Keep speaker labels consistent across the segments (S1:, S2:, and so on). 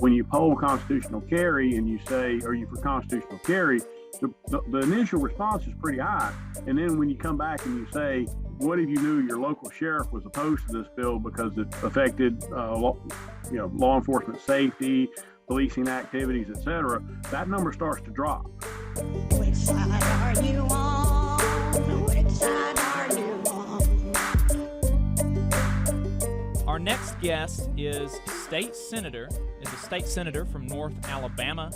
S1: when you poll constitutional carry and you say, are you for constitutional carry, the initial response is pretty high. And then when you come back and you say, what if you knew your local sheriff was opposed to this bill because it affected law enforcement safety, policing activities, etc., that number starts to drop.
S2: Which side are you on? Which side are you on?
S3: Our next guest is a state senator from North Alabama,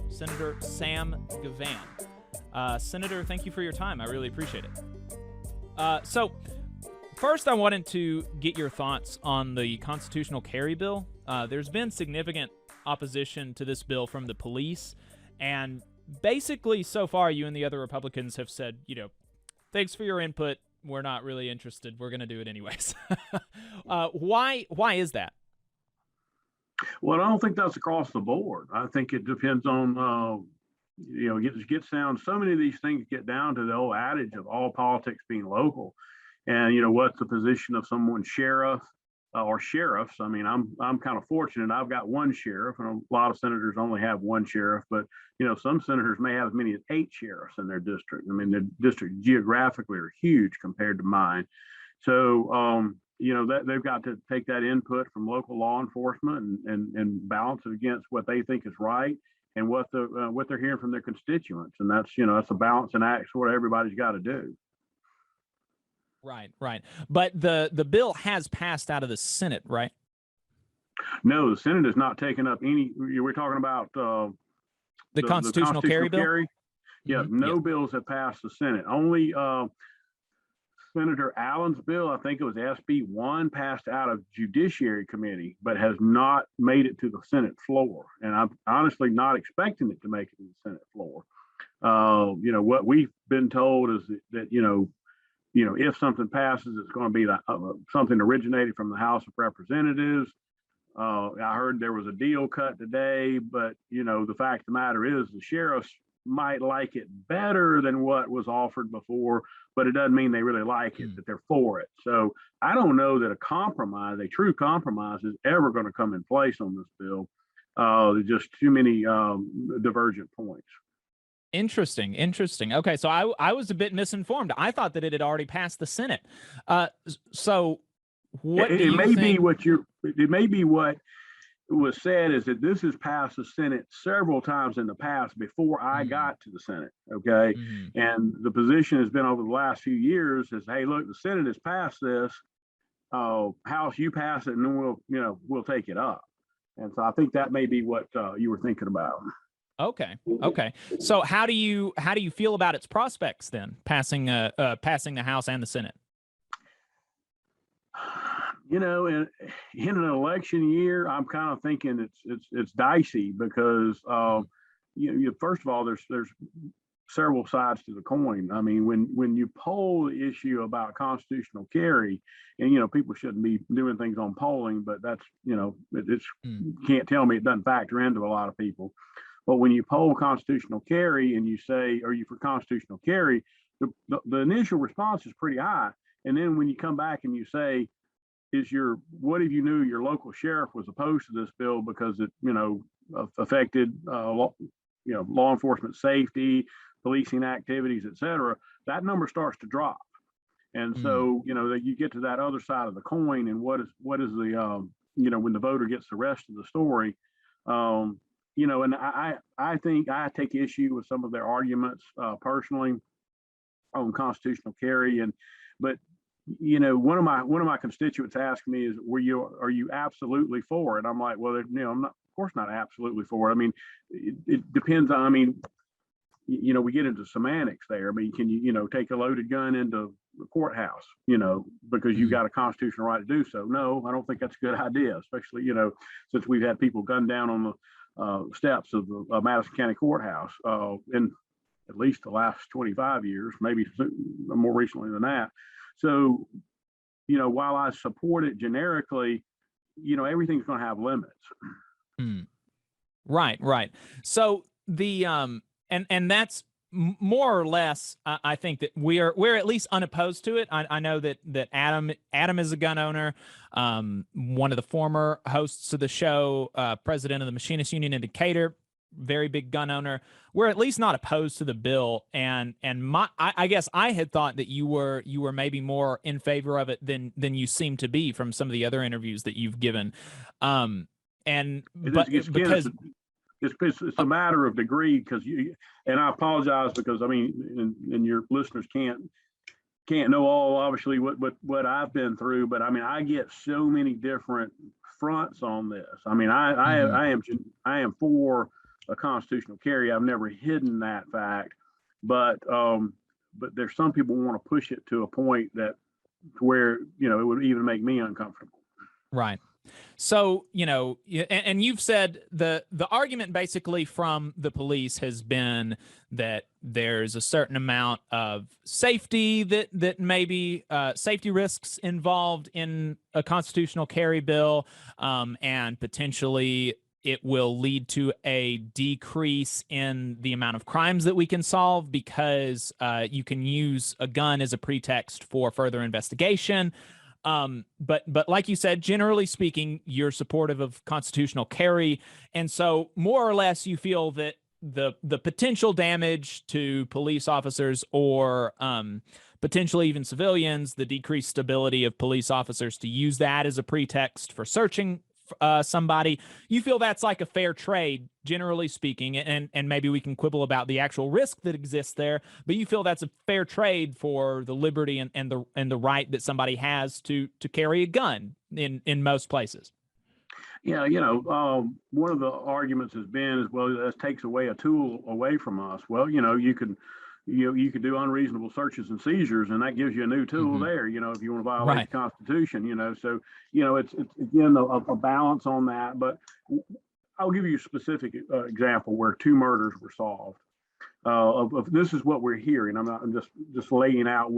S3: Senator Sam Givahn. Senator, thank you for your time. I really appreciate it. So first, I wanted to get your thoughts on the constitutional carry bill. There's been significant opposition to this bill from the police, and basically so far you and the other Republicans have said, thanks for your input. We're not really interested. We're going to do it anyways. Why is that?
S1: Well, I don't think that's across the board. I think it depends on, it gets down. So many of these things get down to the old adage of all politics being local. And, what's the position of someone's sheriff or sheriffs? I mean, I'm kind of fortunate. I've got one sheriff, and a lot of senators only have one sheriff. But, some senators may have as many as 8 sheriffs in their district. I mean, the district geographically are huge compared to mine. So, that they've got to take that input from local law enforcement and balance it against what they think is right and what they're hearing from their constituents. And that's a balance and act what everybody's got to do.
S3: Right. But the bill has passed out of the Senate, right?
S1: No, the Senate has not taken up any. We're talking about
S3: the constitutional carry bill.
S1: Yeah, no bills have passed the Senate. Only Senator Allen's bill, I think it was SB 1, passed out of Judiciary Committee, but has not made it to the Senate floor. And I'm honestly not expecting it to make it to the Senate floor. What we've been told is that if something passes, it's going to be something originated from the House of Representatives. I heard there was a deal cut today, but the fact of the matter is the sheriffs might like it better than what was offered before, but it doesn't mean they really like it, that they're for it. So I don't know that a true compromise is ever going to come in place on this bill. There's just too many divergent points.
S3: Interesting. Okay, so I was a bit misinformed. I thought that it had already passed the Senate. So what do you think?
S1: It may be what was said is that this has passed the Senate several times in the past before I got to the Senate. Okay. And the position has been over the last few years is, hey, look, the Senate has passed this. House, you pass it, and then we'll take it up. And so I think that may be what you were thinking about.
S3: Okay. So how do you feel about its prospects then, passing the House and the Senate?
S1: In an election year, I'm kind of thinking it's dicey because first of all, there's several sides to the coin. I mean, when you poll the issue about constitutional carry, and people shouldn't be doing things on polling, but that's you can't tell me it doesn't factor into a lot of people. But when you poll constitutional carry and you say, are you for constitutional carry, the initial response is pretty high. And then when you come back and you say, what if you knew your local sheriff was opposed to this bill because it, affected, law enforcement safety, policing activities, etc., that number starts to drop. And so, that you get to that other side of the coin and what is the, when the voter gets the rest of the story, and I think I take issue with some of their arguments personally on constitutional carry, but one of my constituents asked me is, are you absolutely for it? I'm like, well, I'm not, of course not absolutely for it. I mean, it depends on, we get into semantics there. I mean, can you, take a loaded gun into the courthouse, because you've got a constitutional right to do so? No, I don't think that's a good idea, especially, since we've had people gunned down on the steps of the Madison County Courthouse in at least the last 25 years, maybe more recently than that. So, while I support it generically, everything's going to have limits.
S3: Right. So the and that's more or less, I think that we're at least unopposed to it. I know that Adam is a gun owner, one of the former hosts of the show, president of the Machinists Union in Decatur, very big gun owner. We're at least not opposed to the bill, and I guess I had thought that you were maybe more in favor of it than you seem to be from some of the other interviews that you've given.
S1: It's a matter of degree, because and I apologize, because I mean, and your listeners can't know all, obviously, what I've been through, but I mean, I get so many different fronts on this. I mean, I am for a constitutional carry. I've never hidden that fact, but there's some people want to push it to a point that to where, it would even make me uncomfortable.
S3: Right. So, and you've said the argument basically from the police has been that there's a certain amount of safety that maybe safety risks involved in a constitutional carry bill, and potentially it will lead to a decrease in the amount of crimes that we can solve because you can use a gun as a pretext for further investigation. But like you said, generally speaking, you're supportive of constitutional carry. And so more or less you feel that the potential damage to police officers or potentially even civilians, the decreased stability of police officers to use that as a pretext for searching somebody, you feel that's like a fair trade, generally speaking, and maybe we can quibble about the actual risk that exists there, but you feel that's a fair trade for the liberty and the right that somebody has to carry a gun in most places.
S1: Yeah, one of the arguments has been well, that takes away a tool away from us. Well, you can do unreasonable searches and seizures, and that gives you a new tool there, if you want to violate the Constitution, so, it's again, a balance on that. But I'll give you a specific example where 2 murders were solved. This is what we're hearing. I'm just laying out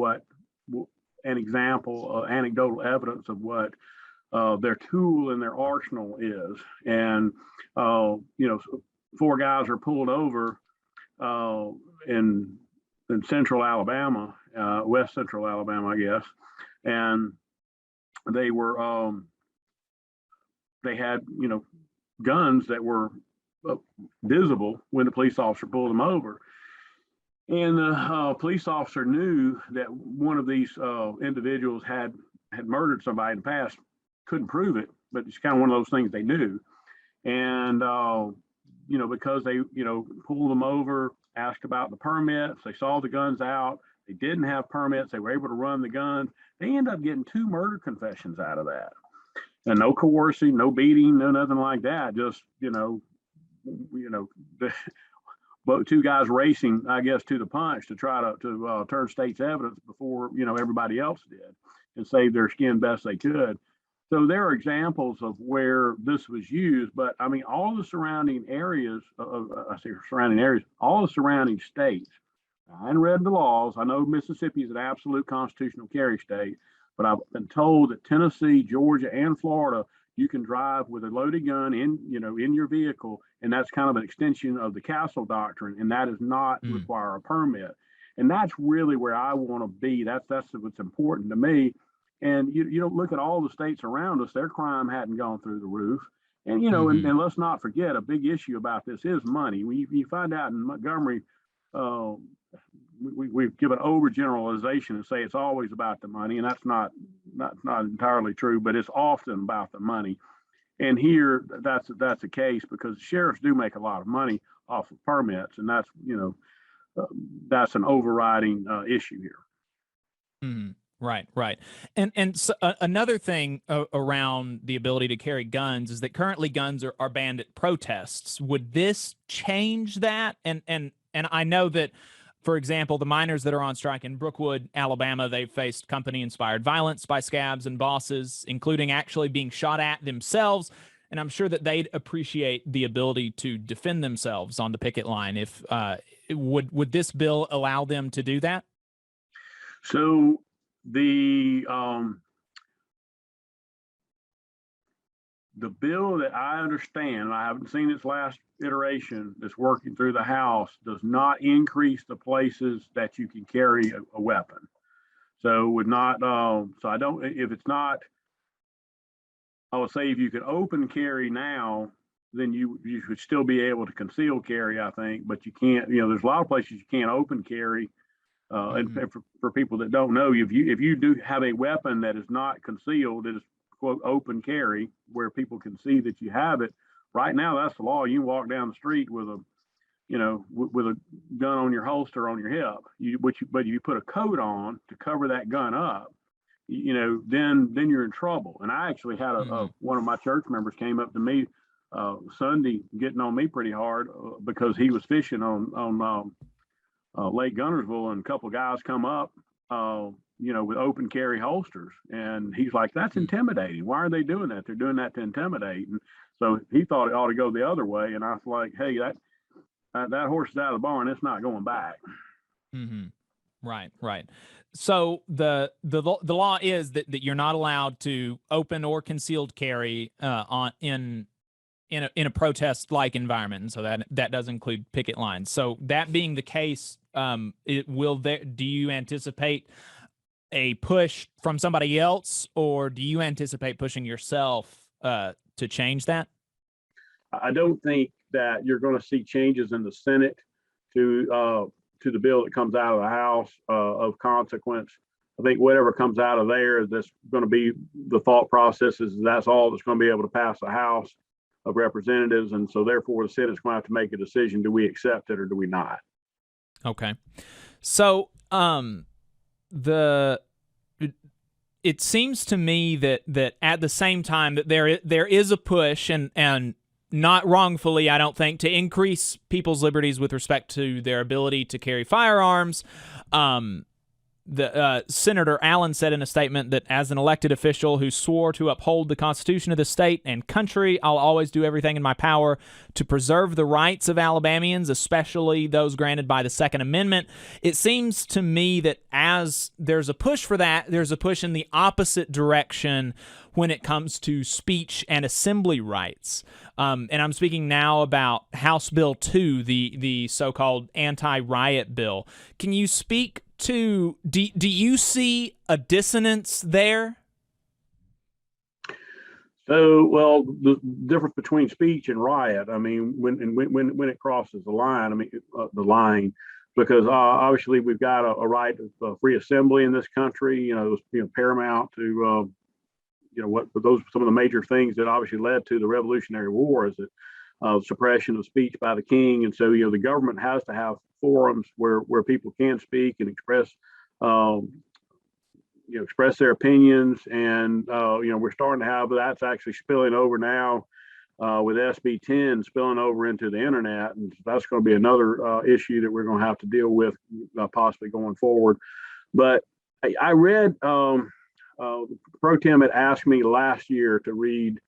S1: an example, anecdotal evidence of what their tool in their arsenal is. And, 4 guys are pulled over in central Alabama, west central Alabama, I guess. And they were, they had, guns that were visible when the police officer pulled them over. And the police officer knew that one of these individuals had murdered somebody in the past. Couldn't prove it, but it's kind of one of those things they knew. And, because they, pulled them over, asked about the permits, they saw the guns out, they didn't have permits, they were able to run the guns. They end up getting 2 murder confessions out of that. And no coercing, no beating, no nothing like that. Just, but 2 guys racing, I guess, to the punch to try to turn state's evidence before, everybody else did, and save their skin best they could. So there are examples of where this was used, but I mean, all the surrounding areas, all the surrounding states. I hadn't read the laws. I know Mississippi is an absolute constitutional carry state, but I've been told that Tennessee, Georgia, and Florida, you can drive with a loaded gun in your vehicle, and that's kind of an extension of the Castle Doctrine, and that does not require a permit. And that's really where I want to be. That's what's important to me. And you don't look at all the states around us, their crime hadn't gone through the roof. And, and let's not forget, a big issue about this is money. You find out in Montgomery, we've given overgeneralization and say it's always about the money, and that's not entirely true, but it's often about the money. And here, that's the case, because sheriffs do make a lot of money off of permits, and that's that's an overriding issue here.
S3: Mm-hmm. Right. And so, another thing around the ability to carry guns is that currently guns are banned at protests. Would this change that? And I know that, for example, the miners that are on strike in Brookwood, Alabama, they've faced company-inspired violence by scabs and bosses, including actually being shot at themselves. And I'm sure that they'd appreciate the ability to defend themselves on the picket line. If would this bill allow them to do that?
S1: So the the bill that I understand, I haven't seen its last iteration that's working through the House, does not increase the places that you can carry a weapon. So would not, so I don't, if it's not, I would say if you could open carry now, then you should still be able to conceal carry, I think, but you can't, there's a lot of places you can't open carry. And for people that don't know, if you do have a weapon that is not concealed, it is quote open carry, where people can see that you have it. Right now, that's the law. You can walk down the street with a, with a gun on your holster on your hip. But if you put a coat on to cover that gun up, then you're in trouble. And I actually had one of my church members came up to me Sunday, getting on me pretty hard because he was fishing on Lake Gunnersville, and a couple of guys come up, with open carry holsters, and he's like, "That's intimidating. Why are they doing that? They're doing that to intimidate." And so he thought it ought to go the other way, and I was like, "Hey, that horse is out of the barn. It's not going back."
S3: Right. So the law is that you're not allowed to open or concealed carry in a protest like environment, and so that does include picket lines. So that being the case, do you anticipate a push from somebody else, or do you anticipate pushing yourself to change that?
S1: I don't think that you're going to see changes in the Senate to the bill that comes out of the House of consequence. I think whatever comes out of there, that's going to be the thought process is that's all that's going to be able to pass the House of Representatives, and so therefore the Senate's going to have to make a decision: do we accept it or do we not? Okay.
S3: So it seems to me that at the same time that there is a push, and not wrongfully, I don't think, to increase people's liberties with respect to their ability to carry firearms. Senator Allen said in a statement that as an elected official who swore to uphold the Constitution of the state and country, I'll always do everything in my power to preserve the rights of Alabamians, especially those granted by the Second Amendment. It seems to me that as there's a push for that, there's a push in the opposite direction when it comes to speech and assembly rights. And I'm speaking now about House Bill 2, the so-called Anti-Riot bill. Can you speak to, do you see a dissonance there?
S1: So, well, the difference between speech and riot, I mean, when it crosses the line, because obviously we've got a right of free assembly in this country, paramount to, some of the major things that obviously led to the Revolutionary War is that suppression of speech by the king. And so, the government has to have forums where people can speak and express their opinions. And, we're starting to have, that's actually spilling over now with SB 10 spilling over into the internet. And that's going to be another issue that we're going to have to deal with possibly going forward. But I read, Pro Tem had asked me last year to read,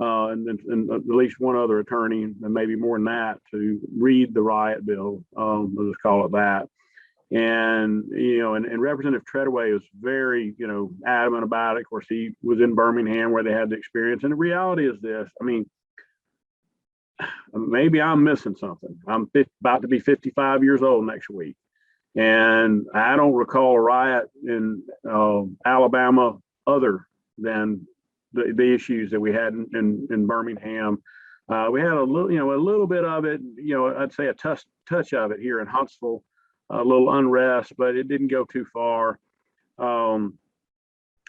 S1: and at least one other attorney, and maybe more than that, to read the riot bill. Let's call it that. And and Representative Treadway was very adamant about it. Of course, he was in Birmingham where they had the experience. And the reality is this: I mean, maybe I'm missing something. I'm about to be 55 years old next week. And I don't recall a riot in Alabama other than the issues that we had in Birmingham. We had a little bit of it, I'd say a touch of it here in Huntsville, a little unrest, but it didn't go too far. Went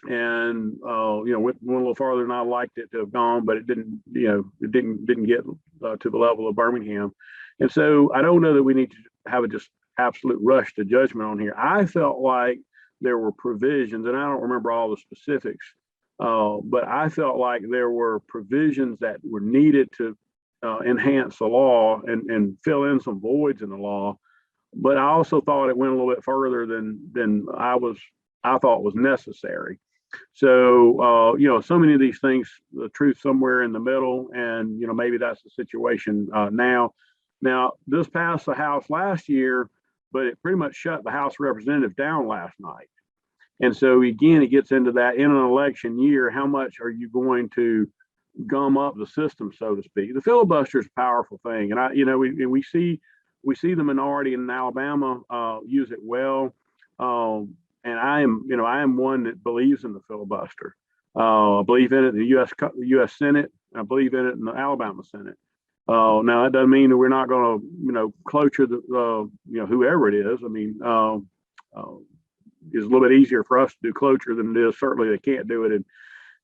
S1: a little farther than I liked it to have gone, but it didn't get to the level of Birmingham. And so I don't know that we need to have a just absolute rush to judgment on here. I felt like there were provisions, and I don't remember all the specifics, but I felt like there were provisions that were needed to enhance the law and fill in some voids in the law. But I also thought it went a little bit further than I thought was necessary. So so many of these things, the truth somewhere in the middle, and maybe that's the situation now. Now, this passed the House last year, but it pretty much shut the House of Representatives down last night. And so again, it gets into that in an election year, how much are you going to gum up the system, so to speak. The filibuster is a powerful thing, and we see the minority in Alabama use it well, and I am one that believes in the filibuster. I believe in it in the U.S. Senate. I believe in it in the Alabama Senate. Now that doesn't mean that we're not going to cloture the whoever it is. I mean, it's a little bit easier for us to do cloture than it is. Certainly, they can't do it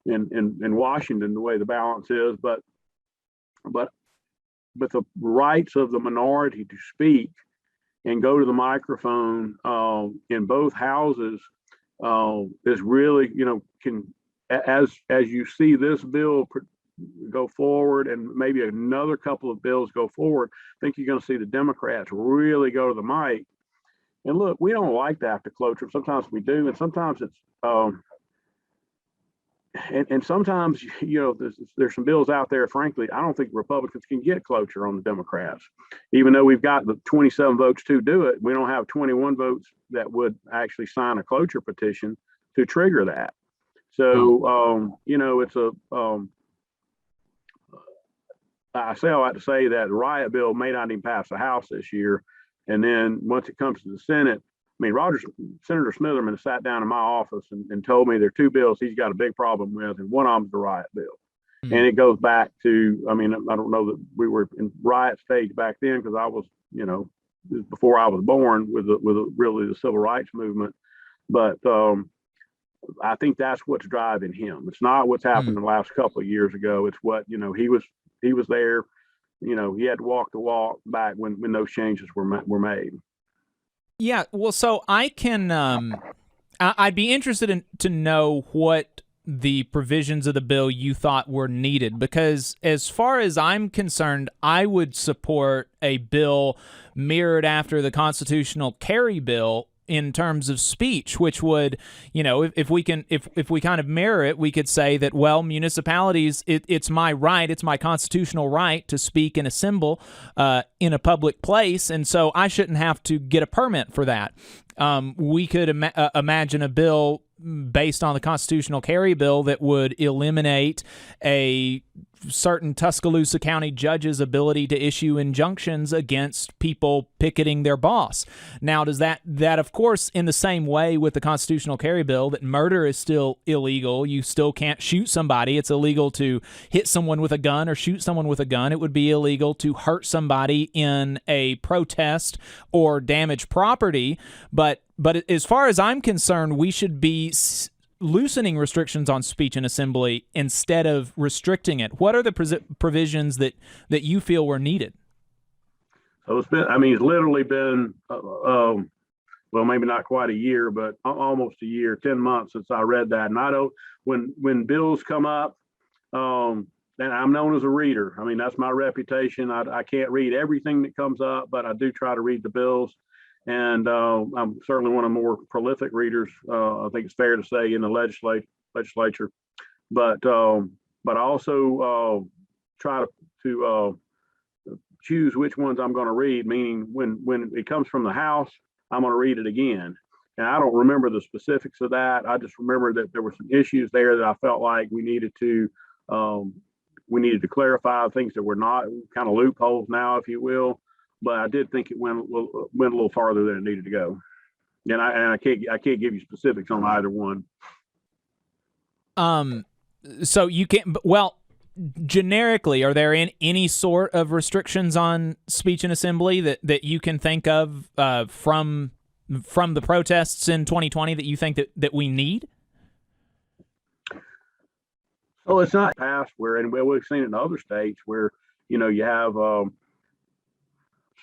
S1: in Washington the way the balance is. But the rights of the minority to speak and go to the microphone in both houses is really, can, as you see this bill go forward and maybe another couple of bills go forward, I think you're going to see the Democrats really go to the mic. And look, we don't like to have to cloture. Sometimes we do, and sometimes it's and sometimes, there's some bills out there, frankly, I don't think Republicans can get cloture on the Democrats. Even though we've got the 27 votes to do it, we don't have 21 votes that would actually sign a cloture petition to trigger that. So, it's I say all that to say that the riot bill may not even pass the House this year. And then once it comes to the Senate, I mean, Senator Smitherman sat down in my office and told me there are two bills he's got a big problem with, and one of them is the riot bill. Mm-hmm. And it goes back to, I mean, I don't know that we were in riot stage back then because I was, before I was born with really the civil rights movement. But I think that's what's driving him. It's not what's happened the last couple of years ago. It's what, he was there, he had to walk the walk back when those changes were made.
S3: Yeah, well, so I can, I'd be interested to know what the provisions of the bill you thought were needed, because as far as I'm concerned, I would support a bill mirrored after the constitutional carry bill in terms of speech, which would, if we kind of mirror it, we could say that, well, municipalities, it's my right, it's my constitutional right to speak and assemble in a public place, and so I shouldn't have to get a permit for that. We could imagine a bill based on the constitutional carry bill that would eliminate a certain Tuscaloosa County judge's ability to issue injunctions against people picketing their boss. Now, does that of course, in the same way with the constitutional carry bill, that murder is still illegal. You still can't shoot somebody. It's illegal to hit someone with a gun or shoot someone with a gun. It would be illegal to hurt somebody in a protest or damage property. But as far as I'm concerned, we should be loosening restrictions on speech and assembly instead of restricting it. What are the provisions that you feel were needed?
S1: So it's literally been, well, maybe not quite a year, but almost a year, 10 months since I read that. And I don't, when bills come up, and I'm known as a reader. I mean, that's my reputation. I can't read everything that comes up, but I do try to read the bills. And I'm certainly one of the more prolific readers, I think it's fair to say, in the legislature. But I also try to choose which ones I'm going to read, meaning when it comes from the House, I'm going to read it again. And I don't remember the specifics of that. I just remember that there were some issues there that I felt like we needed to clarify, things that were not kind of loopholes now, if you will. But I did think it went a little farther than it needed to go, and I can't give you specifics on either one.
S3: So you can't. Well, generically, are there any sort of restrictions on speech and assembly that you can think of from the protests in 2020 that you think that we need?
S1: Oh, it's not past where, and we've seen it in other states where you have.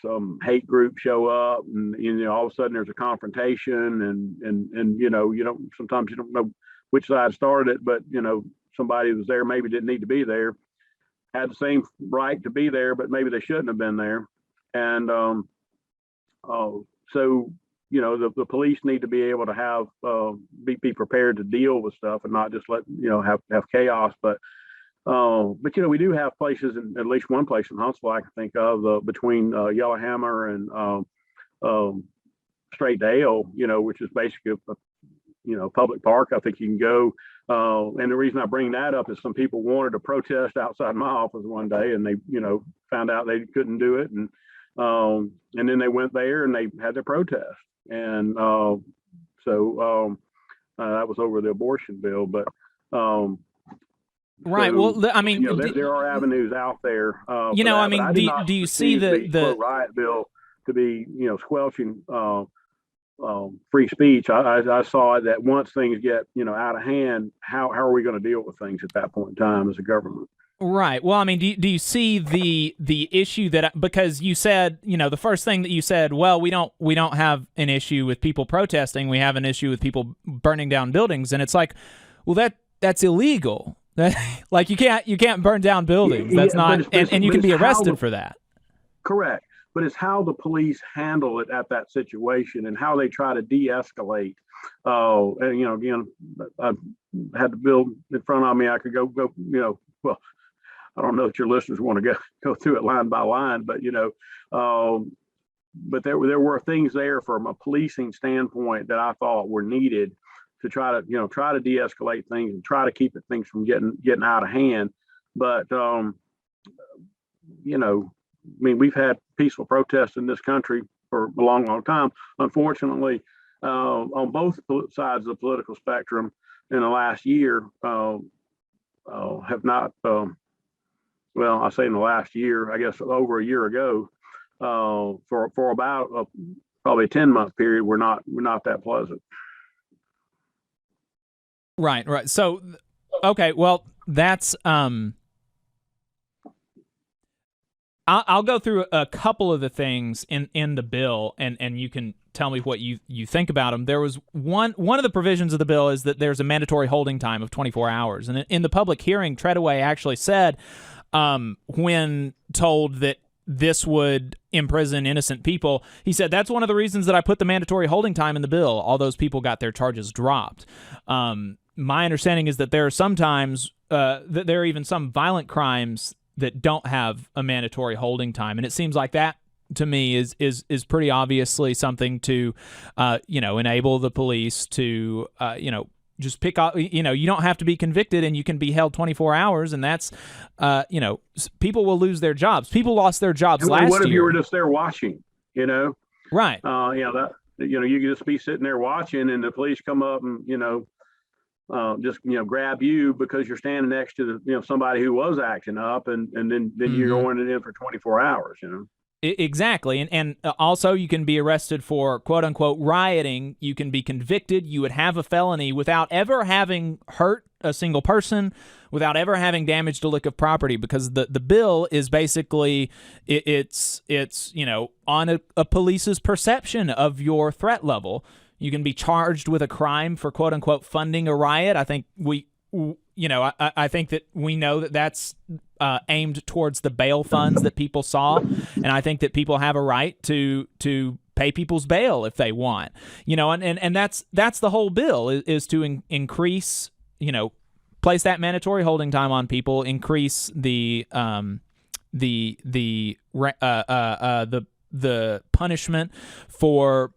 S1: Some hate group show up, and all of a sudden there's a confrontation, and sometimes you don't know which side started it, but somebody who was there maybe didn't need to be there, had the same right to be there, but maybe they shouldn't have been there, and so the police need to be able to have be prepared to deal with stuff and not just let have chaos, but we do have places, at least one place in Huntsville I can think of, between Yellowhammer and Straight Dale, which is basically public park. I think you can go. And the reason I bring that up is some people wanted to protest outside my office one day, and they, found out they couldn't do it, and then they went there and they had their protest, and so that was over the abortion bill, but.
S3: Right.
S1: So,
S3: well, I mean,
S1: there are avenues out there.
S3: Do you see the
S1: riot bill to be, squelching free speech? I saw that once things get, out of hand, how are we going to deal with things at that point in time as a government?
S3: Right. Well, I mean, do you see the issue that, because you said, the first thing that you said, well, we don't have an issue with people protesting, we have an issue with people burning down buildings, and it's like, well, that's illegal. Like you can't burn down buildings. That's not, and you can be arrested for that. Correct.
S1: But it's how the police handle it at that situation and how they try to de-escalate. And again, I had the bill in front of me. I could go. Well, I don't know if your listeners want to go through it line by line, but but there were things there from a policing standpoint that I thought were needed to try to de-escalate things and try to keep things from getting out of hand. But we've had peaceful protests in this country for a long, long time. Unfortunately, on both sides of the political spectrum in the last year have not. Well, I say in the last year, I guess over a year ago, for about probably a 10-month period, we're not that pleasant.
S3: Right. So, okay, well, that's I'll go through a couple of the things in the bill, and you can tell me what you think about them. There was one of the provisions of the bill is that there's a mandatory holding time of 24 hours, and in the public hearing, Treadaway actually said, when told that this would imprison innocent people, he said, that's one of the reasons that I put the mandatory holding time in the bill. All those people got their charges dropped. My understanding is that there are sometimes that there are even some violent crimes that don't have a mandatory holding time, and it seems like that to me is pretty obviously something to enable the police to just pick up. You don't have to be convicted, and you can be held 24 hours, and that's people will lose their jobs. People lost their jobs last year.
S1: What if you were just there watching?
S3: Right.
S1: That you could just be sitting there watching, and the police come up and just grab you because you're standing next to somebody who was acting up, and then you're going in for 24 hours.
S3: Exactly. And also you can be arrested for quote unquote rioting. You can be convicted. You would have a felony without ever having hurt a single person, without ever having damaged a lick of property, because the bill is basically it's on a police's perception of your threat level. You can be charged with a crime for quote unquote funding a riot. I think I think that we know that that's aimed towards the bail funds that people saw, and I think that people have a right to pay people's bail if they want, and that's the whole bill is to increase, place that mandatory holding time on people, increase the punishment for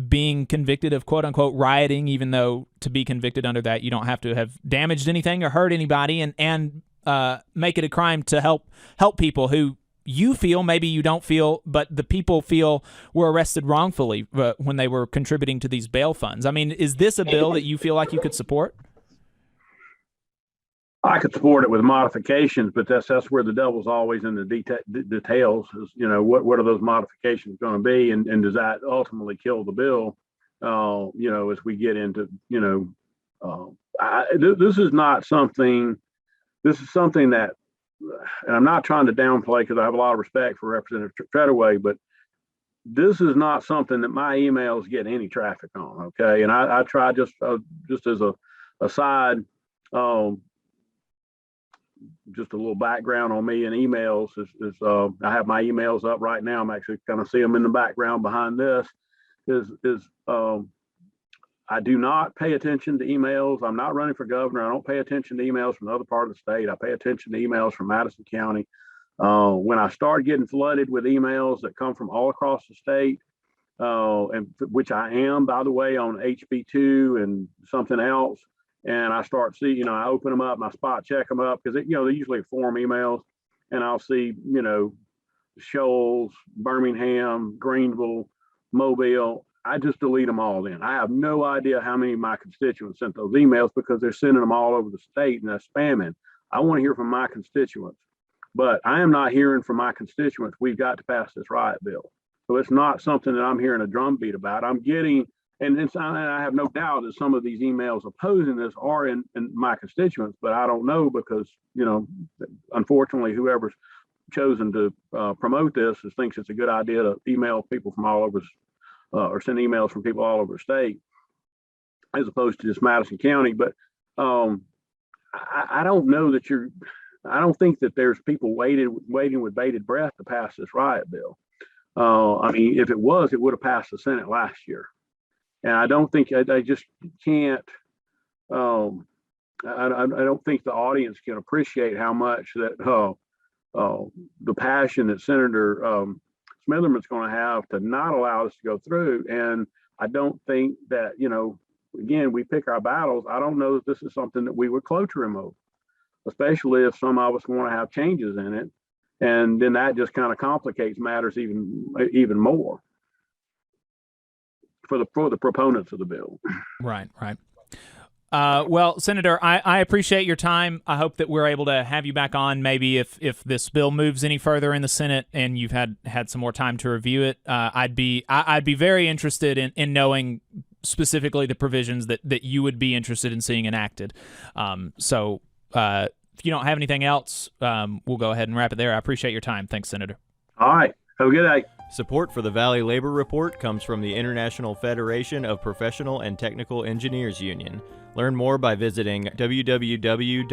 S3: being convicted of quote unquote rioting, even though to be convicted under that you don't have to have damaged anything or hurt anybody, and make it a crime to help people who you feel, maybe you don't feel, but the people feel were arrested wrongfully when they were contributing to these bail funds. I mean, is this a bill that you feel like you could support?
S1: I could support it with modifications, but that's where the devil's always in the details. Is what are those modifications going to be, and does that ultimately kill the bill? As we get into this is not something. This is something that, and I'm not trying to downplay because I have a lot of respect for Representative Treadaway, but this is not something that my emails get any traffic on. Okay, and I try just as a aside. Just a little background on me and emails is I have my emails up right now. I'm actually kind of see them in the background behind this. I do not pay attention to emails. I'm not running for governor. I don't pay attention to emails from the other part of the state. I pay attention to emails from Madison County. When I start getting flooded with emails that come from all across the state, and which I am, by the way, on HB2 and something else. And I start seeing, I open them up and I spot check them up because, they're usually form emails, and I'll see, Shoals, Birmingham, Greenville, Mobile. I just delete them all then. I have no idea how many of my constituents sent those emails because they're sending them all over the state and that's spamming. I want to hear from my constituents, but I am not hearing from my constituents. We've got to pass this riot bill. So it's not something that I'm hearing a drumbeat about. I'm getting, and I have no doubt that some of these emails opposing this are in my constituents, but I don't know because, unfortunately, whoever's chosen to promote this thinks it's a good idea to email people from all over, or send emails from people all over the state, as opposed to just Madison County. But I don't know that I don't think that there's people waiting with bated breath to pass this riot bill. If it was, it would have passed the Senate last year. And I don't think, I just can't, I don't think the audience can appreciate how much that the passion that Senator Smitherman's going to have to not allow this to go through. And I don't think that, again, we pick our battles. I don't know if this is something that we would cloture him over, especially if some of us want to have changes in it. And then that just kind of complicates matters even more for the proponents of the bill.
S3: Right. Well, Senator, I appreciate your time. I hope that we're able to have you back on maybe if this bill moves any further in the Senate and you've had some more time to review it. I'd be very interested in knowing specifically the provisions that you would be interested in seeing enacted. So if you don't have anything else, we'll go ahead and wrap it there. I appreciate your time. Thanks, Senator.
S1: All right. Have a good day.
S4: Support for the Valley Labor Report comes from the International Federation of Professional and Technical Engineers Union. Learn more by visiting www.ifpte.org.